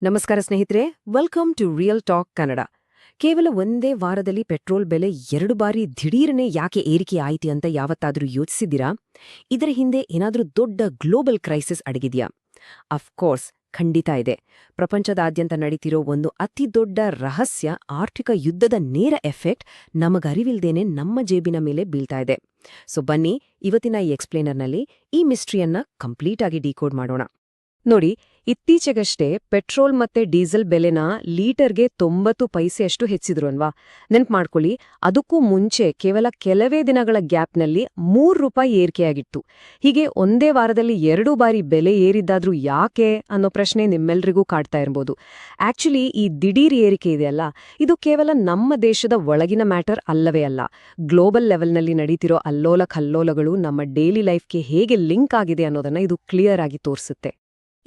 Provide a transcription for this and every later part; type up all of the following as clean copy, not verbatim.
ನಮಸ್ಕಾರ ಸ್ನೇಹಿತರೆ, welcome to real talk Kannada. ಕೇವಲ ಒಂದೇ ವಾರದಲ್ಲಿ ಪೆಟ್ರೋಲ್ ಬೆಲೆ 2 ಬಾರಿ ದಿಢೀರನೆ ಯಾಕೆ ಏರಿಕೆ ಆಯಿತು ಅಂತ ಯಾವತ್ತಾದ್ರೂ ಯೋಚಿಸಿದ್ದೀರಾ? ಇದರ ಹಿಂದೆ ಏನಾದ್ರೂ ದೊಡ್ಡ ಗ್ಲೋಬಲ್ ಕ್ರೈಸಿಸ್ ಅಡಗಿದ್ಯಾ? ಅಫ್ಕೋರ್ಸ್, ಖಂಡಿತ ಇದೆ. ಪ್ರಪಂಚದಾದ್ಯಂತ ನಡೀತಿರೋ ಒಂದು ಅತಿ ದೊಡ್ಡ ರಹಸ್ಯ ಆರ್ಥಿಕ ಯುದ್ಧದ ನೇರ ಎಫೆಕ್ಟ್ ನಮಗರಿವಿಲ್ದೇನೆ ನಮ್ಮ ಜೇಬಿನ ಮೇಲೆ ಬೀಳ್ತಾ ಇದೆ. ಸೊ ಬನ್ನಿ, ಇವತ್ತಿನ ಈ ಎಕ್ಸ್ಪ್ಲೇನರ್ನಲ್ಲಿ ಈ ಮಿಸ್ಟ್ರಿಯನ್ನ ಕಂಪ್ಲೀಟ್ ಆಗಿ ಡಿಕೋಡ್ ಮಾಡೋಣ. ನೋಡಿ, ಇತ್ತೀಚೆಗಷ್ಟೇ ಪೆಟ್ರೋಲ್ ಮತ್ತೆ ಡೀಸೆಲ್ ಬೆಲೆನ ಲೀಟರ್ಗೆ 90 ಪೈಸೆಯಷ್ಟು ಹೆಚ್ಚಿದ್ರು ಅಲ್ವಾ? ನೆನ್ಪು ಮಾಡ್ಕೊಳ್ಳಿ, ಅದಕ್ಕೂ ಮುಂಚೆ ಕೇವಲ ಕೆಲವೇ ದಿನಗಳ ಗ್ಯಾಪ್ನಲ್ಲಿ ₹3 ಏರಿಕೆಯಾಗಿತ್ತು. ಹೀಗೆ ಒಂದೇ ವಾರದಲ್ಲಿ 2 ಬಾರಿ ಬೆಲೆ ಏರಿದ್ದಾದ್ರೂ ಯಾಕೆ ಅನ್ನೋ ಪ್ರಶ್ನೆ ನಿಮ್ಮೆಲ್ರಿಗೂ ಕಾಡ್ತಾ ಇರ್ಬೋದು. ಆಕ್ಚುಲಿ ಈ ದಿಢೀರ್ ಏರಿಕೆ ಇದೆಯಲ್ಲ, ಇದು ಕೇವಲ ನಮ್ಮ ದೇಶದ ಒಳಗಿನ ಮ್ಯಾಟರ್ ಅಲ್ಲವೇ ಅಲ್ಲ. ಗ್ಲೋಬಲ್ ಲೆವೆಲ್ನಲ್ಲಿ ನಡೀತಿರೋ ಅಲ್ಲೋಲ ಕಲ್ಲೋಲಗಳು ನಮ್ಮ ಡೈಲಿ ಲೈಫ್ಗೆ ಹೇಗೆ ಲಿಂಕ್ ಆಗಿದೆ ಅನ್ನೋದನ್ನ ಇದು ಕ್ಲಿಯರ್ ಆಗಿ ತೋರಿಸುತ್ತೆ.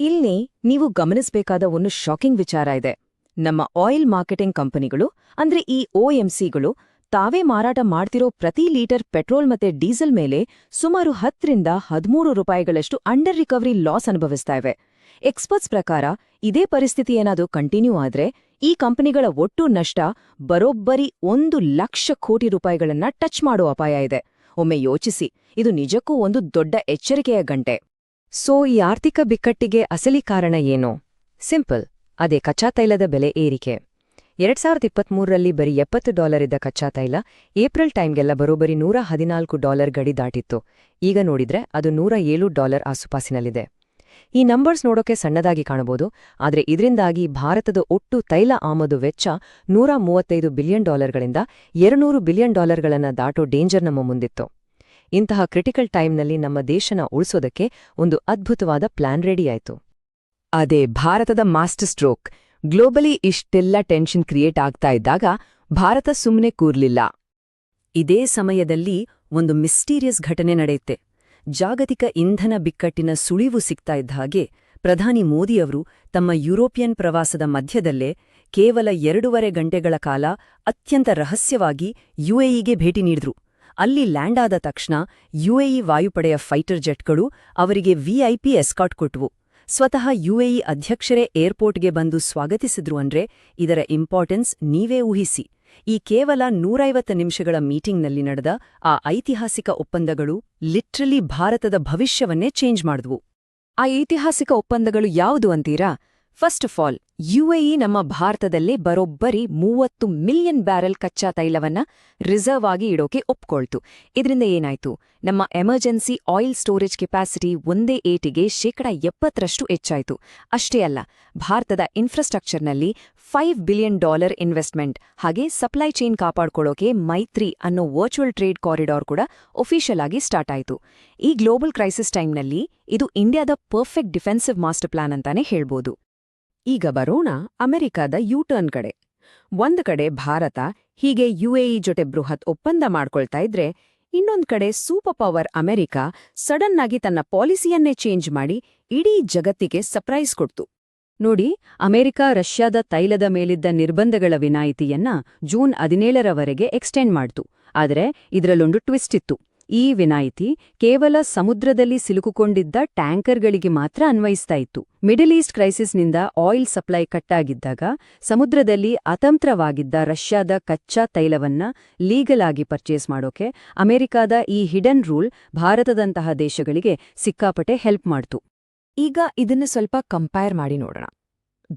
ಇಲ್ಲಿ ನೀವು ಗಮನಿಸಬೇಕಾದ ಒಂದು ಶಾಕಿಂಗ್ ವಿಚಾರ ಇದೆ. ನಮ್ಮ ಆಯಿಲ್ ಮಾರ್ಕೆಟಿಂಗ್ ಕಂಪನಿಗಳು ಅಂದ್ರೆ ಈ OMCಗಳು ತಾವೇ ಮಾರಾಟ ಮಾಡ್ತಿರೋ ಪ್ರತಿ ಲೀಟರ್ ಪೆಟ್ರೋಲ್ ಮತ್ತೆ ಡೀಸೆಲ್ ಮೇಲೆ ಸುಮಾರು 10 ರಿಂದ 13 ರೂಪಾಯಿಗಳಷ್ಟು ಅಂಡರ್ ರಿಕವರಿ ಲಾಸ್ ಅನುಭವಿಸ್ತಾ ಇವೆ. ಎಕ್ಸ್ಪರ್ಟ್ಸ್ ಪ್ರಕಾರ ಇದೇ ಪರಿಸ್ಥಿತಿ ಏನಾದರೂ ಕಂಟಿನ್ಯೂ ಆದ್ರೆ ಈ ಕಂಪನಿಗಳ ಒಟ್ಟು ನಷ್ಟ ಬರೋಬ್ಬರಿ 1 ಲಕ್ಷ ಕೋಟಿ ರೂಪಾಯಿಗಳನ್ನ ಟಚ್ ಮಾಡೋ ಅಪಾಯ ಇದೆ. ಒಮ್ಮೆ ಯೋಚಿಸಿ, ಇದು ನಿಜಕ್ಕೂ ಒಂದು ದೊಡ್ಡ ಎಚ್ಚರಿಕೆಯ ಗಂಟೆ. ಸೊ ಈ ಆರ್ಥಿಕ ಬಿಕ್ಕಟ್ಟಿಗೆ ಅಸಲಿ ಕಾರಣ ಏನು? ಸಿಂಪಲ್, ಅದೇ ಕಚ್ಚಾ ತೈಲದ ಬೆಲೆ ಏರಿಕೆ. 2023ರಲ್ಲಿ ಬರೀ $70 ಇದ್ದ ಕಚ್ಚಾ ತೈಲ ಏಪ್ರಿಲ್ ಟೈಮ್ಗೆಲ್ಲ ಬರೋಬ್ಬರಿ $114 ಗಡಿ ದಾಟಿತ್ತು. ಈಗ ನೋಡಿದ್ರೆ ಅದು $107 ಆಸುಪಾಸಿನಲ್ಲಿದೆ. ಈ ನಂಬರ್ಸ್ ನೋಡೋಕೆ ಸಣ್ಣದಾಗಿ ಕಾಣಬಹುದು, ಆದರೆ ಇದರಿಂದಾಗಿ ಭಾರತದ ಒಟ್ಟು ತೈಲ ಆಮದು ವೆಚ್ಚ $135 ಬಿಲಿಯನ್ ಗಳಿಂದ $200 ಬಿಲಿಯನ್ ದಾಟೋ ಡೇಂಜರ್ ನಮ್ಮ ಮುಂದಿತ್ತು. ಇಂತಹ ಕ್ರಿಟಿಕಲ್ ಟೈಮ್ನಲ್ಲಿ ನಮ್ಮ ದೇಶನ ಉಳಿಸೋದಕ್ಕೆ ಒಂದು ಅದ್ಭುತವಾದ ಪ್ಲಾನ್ ರೆಡಿಯಾಯಿತು. ಅದೇ ಭಾರತದ ಮಾಸ್ಟರ್ ಸ್ಟ್ರೋಕ್. ಗ್ಲೋಬಲಿ ಇಷ್ಟೆಲ್ಲ ಟೆನ್ಷನ್ ಕ್ರಿಯೇಟ್ ಆಗ್ತಾ ಇದ್ದಾಗ ಭಾರತ ಸುಮ್ಮನೆ ಕೂರ್ಲಿಲ್ಲ. ಇದೇ ಸಮಯದಲ್ಲಿ ಒಂದು ಮಿಸ್ಟೀರಿಯಸ್ ಘಟನೆ ನಡೆಯುತ್ತೆ. ಜಾಗತಿಕ ಇಂಧನ ಬಿಕ್ಕಟ್ಟಿನ ಸುಳಿವು ಸಿಗ್ತಾ ಇದ್ದ ಹಾಗೆ ಪ್ರಧಾನಿ ಮೋದಿಯವರು ತಮ್ಮ ಯುರೋಪಿಯನ್ ಪ್ರವಾಸದ ಮಧ್ಯದಲ್ಲೇ ಕೇವಲ 2.5 ಗಂಟೆಗಳ ಕಾಲ ಅತ್ಯಂತ ರಹಸ್ಯವಾಗಿ UAEಗೆ ಭೇಟಿ ನೀಡಿದ್ರು. ಅಲ್ಲಿ ಲ್ಯಾಂಡ್ ಆದ ತಕ್ಷಣ UAE ವಾಯುಪಡೆಯ ಫೈಟರ್ ಜೆಟ್ಗಳು ಅವರಿಗೆ VIP ಎಸ್ಕಾಟ್ ಕೊಟ್ವು. ಸ್ವತಃ UAE ಅಧ್ಯಕ್ಷರೇ ಏರ್ಪೋರ್ಟ್ಗೆ ಬಂದು ಸ್ವಾಗತಿಸಿದ್ರು ಅಂದ್ರೆ ಇದರ ಇಂಪಾರ್ಟೆನ್ಸ್ ನೀವೇ ಊಹಿಸಿ. ಈ ಕೇವಲ 150 ನಿಮಿಷಗಳ ಮೀಟಿಂಗ್ನಲ್ಲಿ ನಡೆದ ಆ ಐತಿಹಾಸಿಕ ಒಪ್ಪಂದಗಳು ಲಿಟ್ರಲಿ ಭಾರತದ ಭವಿಷ್ಯವನ್ನೇ ಚೇಂಜ್ ಮಾಡಿದ್ವು. ಆ ಐತಿಹಾಸಿಕ ಒಪ್ಪಂದಗಳು ಯಾವುದು ಅಂತೀರಾ? ಫಸ್ಟ್ ಆಫ್ ಆಲ್, UAE ನಮ್ಮ ಭಾರತದಲ್ಲೇ ಬರೋಬ್ಬರಿ 30 ಮಿಲಿಯನ್ ಬ್ಯಾರೆಲ್ ಕಚ್ಚಾ ತೈಲವನ್ನ ರಿಸರ್ವ್ ಆಗಿ ಇಡೋಕೆ ಒಪ್ಕೊಳ್ತು. ಇದರಿಂದ ಏನಾಯ್ತು? ನಮ್ಮ ಎಮರ್ಜೆನ್ಸಿ ಆಯಿಲ್ ಸ್ಟೋರೇಜ್ ಕೆಪಾಸಿಟಿ ಒಂದೇ ಏಟಿಗೆ 70% ಹೆಚ್ಚಾಯ್ತು. ಅಷ್ಟೇ ಅಲ್ಲ, ಭಾರತದ ಇನ್ಫ್ರಾಸ್ಟ್ರಕ್ಚರ್ನಲ್ಲಿ $5 ಬಿಲಿಯನ್ ಇನ್ವೆಸ್ಟ್ಮೆಂಟ್, ಹಾಗೆ ಸಪ್ಲೈ ಚೈನ್ ಕಾಪಾಡ್ಕೊಳ್ಳೋಕೆ ಮೈತ್ರಿ ಅನ್ನೋ ವರ್ಚುವಲ್ ಟ್ರೇಡ್ ಕಾರಿಡಾರ್ ಕೂಡ ಒಫಿಷಿಯಲ್ ಆಗಿ ಸ್ಟಾರ್ಟ್ ಆಯಿತು. ಈ ಗ್ಲೋಬಲ್ ಕ್ರೈಸಿಸ್ ಟೈಮ್ನಲ್ಲಿ ಇದು ಇಂಡಿಯಾದ ಪರ್ಫೆಕ್ಟ್ ಡಿಫೆನ್ಸಿವ್ ಮಾಸ್ಟರ್ ಪ್ಲಾನ್ ಅಂತಾನೆ ಹೇಳ್ಬೋದು. ಈಗ ಬರೋಣ ಅಮೆರಿಕದ ಯೂಟರ್ನ್ ಕಡೆ. ಒಂದ್ ಕಡೆ ಭಾರತ ಹೀಗೆ UAE ಜೊತೆ ಬೃಹತ್ ಒಪ್ಪಂದ ಮಾಡ್ಕೊಳ್ತಾ ಇದ್ರೆ, ಇನ್ನೊಂದ್ ಕಡೆ ಸೂಪರ್ ಪವರ್ ಅಮೆರಿಕ ಸಡನ್ ಆಗಿ ತನ್ನ ಪಾಲಿಸಿಯನ್ನೇ ಚೇಂಜ್ ಮಾಡಿ ಇಡೀ ಜಗತ್ತಿಗೆ ಸರ್ಪ್ರೈಸ್ ಕೊಡ್ತು. ನೋಡಿ, ಅಮೆರಿಕ ರಷ್ಯಾದ ತೈಲದ ಮೇಲಿದ್ದ ನಿರ್ಬಂಧಗಳ ವಿನಾಯಿತಿಯನ್ನ ಜೂನ್ 17ರವರೆಗೆ ಎಕ್ಸ್ಟೆಂಡ್ ಮಾಡ್ತು. ಆದರೆ ಇದರಲ್ಲೊಂದು ಟ್ವಿಸ್ಟ್ ಇತ್ತು. ಈ ವಿನಾಯಿತಿ ಕೇವಲ ಸಮುದ್ರದಲ್ಲಿ ಸಿಲುಕುಕೊಂಡಿದ್ದ ಟ್ಯಾಂಕರ್ಗಳಿಗೆ ಮಾತ್ರ ಅನ್ವಯಿಸ್ತಾ ಇತ್ತು. ಮಿಡಲ್ ಈಸ್ಟ್ ಕ್ರೈಸಿಸ್ನಿಂದ ಆಯಿಲ್ ಸಪ್ಲೈ ಕಟ್ಟಾಗಿದ್ದಾಗ ಸಮುದ್ರದಲ್ಲಿ ಅತಂತ್ರವಾಗಿದ್ದ ರಷ್ಯಾದ ಕಚ್ಚಾ ತೈಲವನ್ನ ಲೀಗಲ್ ಆಗಿ ಪರ್ಚೇಸ್ ಮಾಡೋಕೆ ಅಮೆರಿಕಾದ ಈ ಹಿಡನ್ ರೂಲ್ ಭಾರತದಂತಹ ದೇಶಗಳಿಗೆ ಸಿಕ್ಕಾಪಟ್ಟೆ ಹೆಲ್ಪ್ ಮಾಡ್ತು. ಈಗ ಇದನ್ನು ಸ್ವಲ್ಪ ಕಂಪೇರ್ ಮಾಡಿ ನೋಡೋಣ.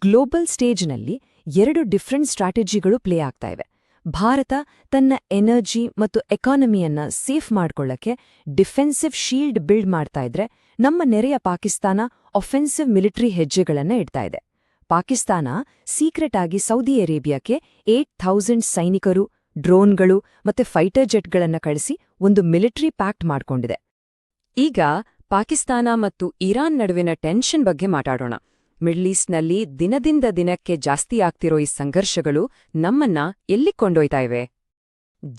ಗ್ಲೋಬಲ್ ಸ್ಟೇಜ್ನಲ್ಲಿ 2 ಡಿಫ್ರೆಂಟ್ ಸ್ಟ್ರಾಟಜಿಗಳು ಪ್ಲೇ ಆಗ್ತಾ ಇವೆ. ಭಾರತ ತನ್ನ ಎನರ್ಜಿ ಮತ್ತು ಎಕಾನಮಿಯನ್ನ ಸೇಫ್ ಮಾಡ್ಕೊಳ್ಳಕ್ಕೆ ಡಿಫೆನ್ಸಿವ್ ಶೀಲ್ಡ್ ಬಿಲ್ಡ್ ಮಾಡ್ತಾ ಇದ್ರೆ, ನಮ್ಮ ನೆರೆಯ ಪಾಕಿಸ್ತಾನ ಒಫೆನ್ಸಿವ್ ಮಿಲಿಟರಿ ಹೆಜ್ಜೆಗಳನ್ನ ಇಡ್ತಾ ಇದೆ. ಪಾಕಿಸ್ತಾನ ಸೀಕ್ರೆಟ್ ಆಗಿ ಸೌದಿ ಅರೇಬಿಯಾಕ್ಕೆ 8,000 ಸೈನಿಕರು, ಡ್ರೋನ್ಗಳು ಮತ್ತೆ ಫೈಟರ್ ಜೆಟ್ಗಳನ್ನ ಕಳಿಸಿ ಒಂದು ಮಿಲಿಟರಿ ಪ್ಯಾಕ್ಟ್ ಮಾಡ್ಕೊಂಡಿದೆ. ಈಗ ಪಾಕಿಸ್ತಾನ ಮತ್ತು ಇರಾನ್ ನಡುವಿನ ಟೆನ್ಷನ್ ಬಗ್ಗೆ ಮಾತಾಡೋಣ. ಮಿಡ್ಲ್ ಈಸ್ಟ್ನಲ್ಲಿ ದಿನದಿಂದ ದಿನಕ್ಕೆ ಜಾಸ್ತಿ ಆಗ್ತಿರೋ ಈ ಸಂಘರ್ಷಗಳು ನಮ್ಮನ್ನ ಎಲ್ಲಿ ಕೊಂಡೊಯ್ತಾ ಇವೆ?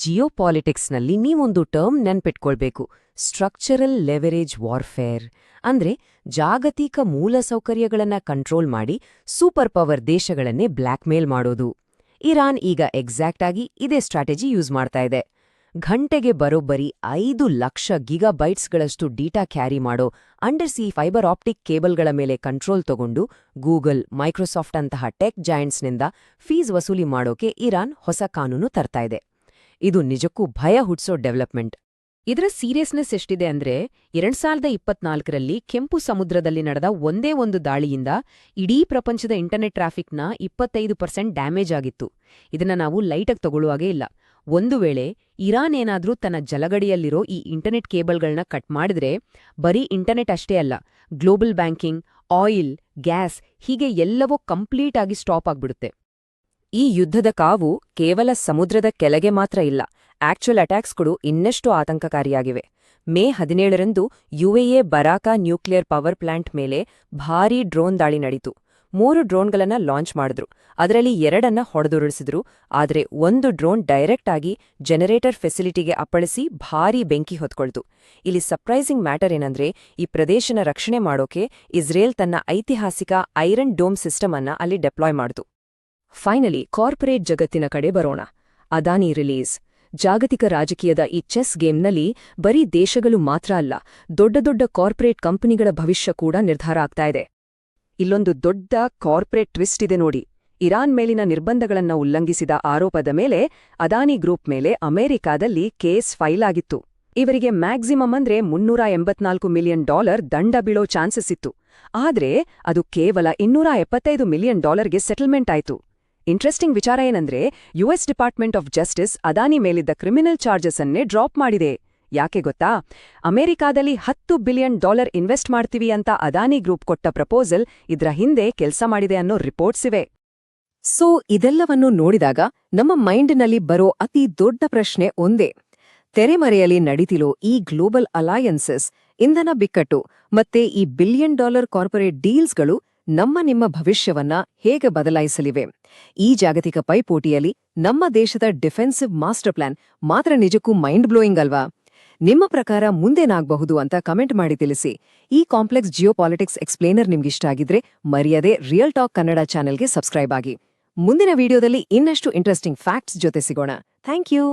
ಜಿಯೋಪಾಲಿಟಿಕ್ಸ್ನಲ್ಲಿ ನೀವೊಂದು ಟರ್ಮ್ ನೆನ್ಪಿಟ್ಕೊಳ್ಬೇಕು: ಸ್ಟ್ರಕ್ಚರಲ್ ಲೆವರೇಜ್ ವಾರ್ಫೇರ್. ಅಂದ್ರೆ ಜಾಗತಿಕ ಮೂಲಸೌಕರ್ಯಗಳನ್ನ ಕಂಟ್ರೋಲ್ ಮಾಡಿ ಸೂಪರ್ ಪವರ್ ದೇಶಗಳನ್ನೇ ಬ್ಲ್ಯಾಕ್ಮೇಲ್ ಮಾಡೋದು. ಇರಾನ್ ಈಗ ಎಕ್ಸಾಕ್ಟ್ ಆಗಿ ಇದೇ ಸ್ಟ್ರಾಟಜಿ ಯೂಸ್ ಮಾಡ್ತಾ ಇದೆ. ಗಂಟೆಗೆ ಬರೋಬ್ಬರಿ 5 ಲಕ್ಷ ಗಿಗಾಬೈಟ್ಸ್ಗಳಷ್ಟು ಡೇಟಾ ಕ್ಯಾರಿ ಮಾಡೋ ಅಂಡರ್ ಸಿ ಫೈಬರ್ ಆಪ್ಟಿಕ್ ಕೇಬಲ್ಗಳ ಮೇಲೆ ಕಂಟ್ರೋಲ್ ತಗೊಂಡು ಗೂಗಲ್, ಮೈಕ್ರೋಸಾಫ್ಟ್ ಅಂತಹ ಟೆಕ್ ಜಾಯಿಂಟ್ಸ್ನಿಂದ ಫೀಸ್ ವಸೂಲಿ ಮಾಡೋಕೆ ಇರಾನ್ ಹೊಸ ಕಾನೂನು ತರ್ತಾ ಇದೆ. ಇದು ನಿಜಕ್ಕೂ ಭಯ ಹುಟ್ಸೋ ಡೆವಲಪ್ಮೆಂಟ್. ಇದರ ಸೀರಿಯಸ್ನೆಸ್ ಎಷ್ಟಿದೆ ಅಂದ್ರೆ 2024ರಲ್ಲಿ ಕೆಂಪು ಸಮುದ್ರದಲ್ಲಿ ನಡೆದ ಒಂದೇ ಒಂದು ದಾಳಿಯಿಂದ ಇಡೀ ಪ್ರಪಂಚದ ಇಂಟರ್ನೆಟ್ ಟ್ರಾಫಿಕ್ನ 25% ಡ್ಯಾಮೇಜ್ ಆಗಿತ್ತು. ಇದನ್ನ ನಾವು ಲೈಟಾಗಿ ತಗೊಳ್ಳುವಾಗೇ ಇಲ್ಲ. ಒಂದು ವೇಳೆ ಇರಾನ್ ಏನಾದ್ರೂ ತನ್ನ ಜಲಗಡಿಯಲ್ಲಿರೋ ಈ ಇಂಟರ್ನೆಟ್ ಕೇಬಲ್ಗಳನ್ನ ಕಟ್ ಮಾಡಿದ್ರೆ ಬರೀ ಇಂಟರ್ನೆಟ್ ಅಷ್ಟೇ ಅಲ್ಲ, ಗ್ಲೋಬಲ್ ಬ್ಯಾಂಕಿಂಗ್, ಆಯಿಲ್, ಗ್ಯಾಸ್ ಹೀಗೆ ಎಲ್ಲವೂ ಕಂಪ್ಲೀಟ್ ಆಗಿ ಸ್ಟಾಪ್ ಆಗ್ಬಿಡುತ್ತೆ. ಈ ಯುದ್ಧದ ಕಾವು ಕೇವಲ ಸಮುದ್ರದ ಕೆಳಗೆ ಮಾತ್ರ ಇಲ್ಲ, ಆಕ್ಚುಯಲ್ ಅಟ್ಯಾಕ್ಸ್ಗಳು ಇನ್ನಷ್ಟು ಆತಂಕಕಾರಿಯಾಗಿವೆ. ಮೇ 17ರಂದು UAE Barakah nuclear power plant ಮೇಲೆ ಭಾರೀ ಡ್ರೋನ್ ದಾಳಿ ನಡೀತು. 3 ಡ್ರೋನ್ಗಳನ್ನ ಲಾಂಚ್ ಮಾಡಿದ್ರು. ಅದರಲ್ಲಿ 2 ಹೊಡೆದುರುಳಿಸಿದ್ರು. ಆದರೆ ಒಂದು ಡ್ರೋನ್ ಡೈರೆಕ್ಟ್ ಆಗಿ ಜನರೇಟರ್ ಫೆಸಿಲಿಟಿಗೆ ಅಪ್ಪಳಿಸಿ ಭಾರೀ ಬೆಂಕಿ ಹೊತ್ಕೊಳ್ತು. ಇಲ್ಲಿ ಸರ್ಪ್ರೈಸಿಂಗ್ ಮ್ಯಾಟರ್ ಏನಂದ್ರೆ, ಈ ಪ್ರದೇಶನ ರಕ್ಷಣೆ ಮಾಡೋಕೆ ಇಸ್ರೇಲ್ ತನ್ನ ಐತಿಹಾಸಿಕ ಐರನ್ ಡೋಮ್ ಸಿಸ್ಟಮ್ ಅನ್ನ ಅಲ್ಲಿ ಡೆಪ್ಲಾಯ್ ಮಾಡಿತು. ಫೈನಲಿ ಕಾರ್ಪೊರೇಟ್ ಜಗತ್ತಿನ ಕಡೆ ಬರೋಣ. ಅದಾನಿ ರಿಲೀಸ್. ಜಾಗತಿಕ ರಾಜಕೀಯದ ಈ ಚೆಸ್ ಗೇಮ್ನಲ್ಲಿ ಬರೀ ದೇಶಗಳು ಮಾತ್ರ ಅಲ್ಲ, ದೊಡ್ಡ ದೊಡ್ಡ ಕಾರ್ಪೊರೇಟ್ ಕಂಪನಿಗಳ ಭವಿಷ್ಯ ಕೂಡ ನಿರ್ಧಾರ ಆಗ್ತಾ ಇದೆ. ಇಲ್ಲೊಂದು ದೊಡ್ಡ ಕಾರ್ಪೊರೇಟ್ ಟ್ವಿಸ್ಟ್ ಇದೆ ನೋಡಿ. ಇರಾನ್ ಮೇಲಿನ ನಿರ್ಬಂಧಗಳನ್ನ ಉಲ್ಲಂಘಿಸಿದ ಆರೋಪದ ಮೇಲೆ ಅದಾನಿ ಗ್ರೂಪ್ ಮೇಲೆ ಅಮೆರಿಕಾದಲ್ಲಿ ಕೇಸ್ ಫೈಲ್ ಆಗಿತ್ತು. ಇವರಿಗೆ ಮ್ಯಾಕ್ಸಿಮಮ್ ಅಂದ್ರೆ $384 ಮಿಲಿಯನ್ ದಂಡ ಬೀಳೋ ಚಾನ್ಸಸ್ ಇತ್ತು. ಆದ್ರೆ ಅದು ಕೇವಲ $275 ಮಿಲಿಯನ್ ಸೆಟಲ್ಮೆಂಟ್ ಆಯ್ತು. ಇಂಟ್ರೆಸ್ಟಿಂಗ್ ವಿಚಾರ ಏನಂದ್ರೆ, US department of justice Adani ಮೇಲಿದ್ದ ಕ್ರಿಮಿನಲ್ ಚಾರ್ಜಸ್ ಅನ್ನೇ ಡ್ರಾಪ್ ಮಾಡಿದೆ. ಯಾಕೆ ಗೊತ್ತಾ? ಅಮೆರಿಕಾದಲ್ಲಿ $10 ಬಿಲಿಯನ್ ಇನ್ವೆಸ್ಟ್ ಮಾಡ್ತೀವಿ ಅಂತ ಅದಾನಿ ಗ್ರೂಪ್ ಕೊಟ್ಟ ಪ್ರಪೋಸಲ್ ಇದ್ರ ಹಿಂದೆ ಕೆಲಸ ಮಾಡಿದೆ ಅನ್ನೋ ರಿಪೋರ್ಟ್ಸ್ ಇವೆ. ಸೊ ಇದೆಲ್ಲವನ್ನೂ ನೋಡಿದಾಗ ನಮ್ಮ ಮೈಂಡ್ನಲ್ಲಿ ಬರೋ ಅತಿ ದೊಡ್ಡ ಪ್ರಶ್ನೆ ಒಂದೇ: ತೆರೆಮರೆಯಲ್ಲಿ ನಡೀತಿರೋ ಈ ಗ್ಲೋಬಲ್ ಅಲಯನ್ಸಸ್, ಇಂಧನ ಬಿಕ್ಕಟ್ಟು ಮತ್ತೆ ಈ $1 ಬಿಲಿಯನ್ ಕಾರ್ಪೊರೇಟ್ ಡೀಲ್ಸ್ಗಳು ನಿಮ್ಮ ಭವಿಷ್ಯವನ್ನ ಹೇಗೆ ಬದಲಾಯಿಸಲಿವೆ? ಈ ಜಾಗತಿಕ ಪೈಪೋಟಿಯಲ್ಲಿ ನಮ್ಮ ದೇಶದ ಡಿಫೆನ್ಸಿವ್ ಮಾಸ್ಟರ್ ಪ್ಲಾನ್ ಮಾತ್ರ ನಿಜಕ್ಕೂ ಮೈಂಡ್ ಬ್ಲೋಯಿಂಗ್ ಅಲ್ವಾ? ನಿಮ್ಮ ಪ್ರಕಾರ ಮುಂದೇನಾಗಬಹುದು ಅಂತ ಕಮೆಂಟ್ ಮಾಡಿ ತಿಳಿಸಿ. ಈ ಕಾಂಪ್ಲೆಕ್ಸ್ ಜಿಯೋಪಾಲಿಟಿಕ್ಸ್ ಎಕ್ಸ್ಪ್ಲೇನರ್ ನಿಮ್ಗಿಷ್ಟ ಆಗಿದ್ರೆ ಮರೆಯದೆ ರಿಯಲ್ ಟಾಕ್ ಕನ್ನಡ ಚಾನೆಲ್ಗೆ ಸಬ್ಸ್ಕ್ರೈಬ್ ಆಗಿ. ಮುಂದಿನ ವಿಡಿಯೋದಲ್ಲಿ ಇನ್ನಷ್ಟು ಇಂಟ್ರೆಸ್ಟಿಂಗ್ ಫ್ಯಾಕ್ಟ್ಸ್ ಜೊತೆ ಸಿಗೋಣ. Thank you.